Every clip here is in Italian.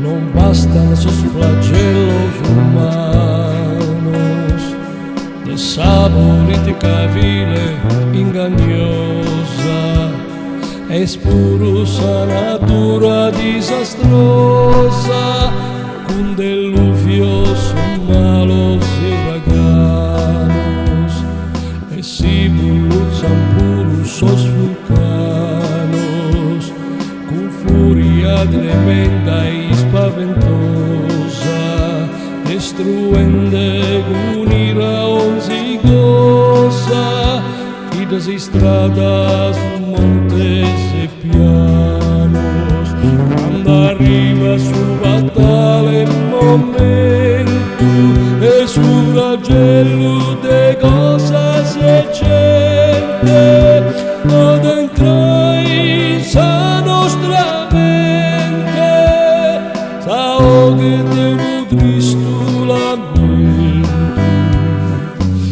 non bastan sus flagellos humanos de esa política vile inganiosa. Es puro esa natura disastrosa, con deluvios malos y vaganos, e si bulluzzan puros sos vulcanos, con furia tremenda y spaventosa, destruende con ira onzigosa, y desistradas montes e pianos. Quando arriva su fatale momento e su flagello de cosas se gente adentro in sa nostra mente, s'ahogue de un Cristo lamento.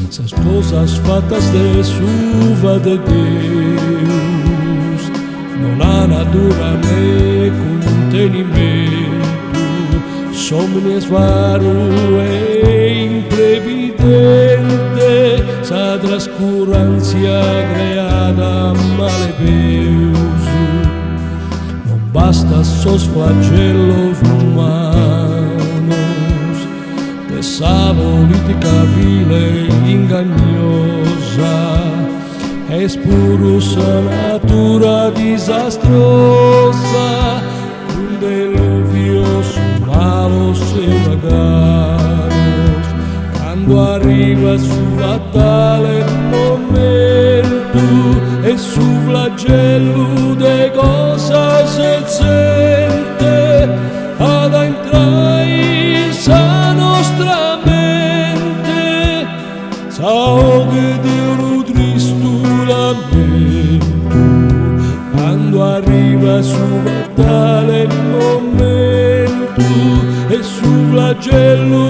Esas cosas fatas de suva de Deus non ha natura né contenimento, somnies varu e imprevidente, sa trascurrancia creada maleveus. Non basta sos flagellos humanos de esa política vile inganiosa, es puro esa natura disastrosa, con deluvios malos y vaganos. Quando arriva su fatale momento e su flagello de cosas se sente ad entrare in sa nostra mente, s'ahogue di un tristo lamento. Quando arriva su fatale momento e su flagello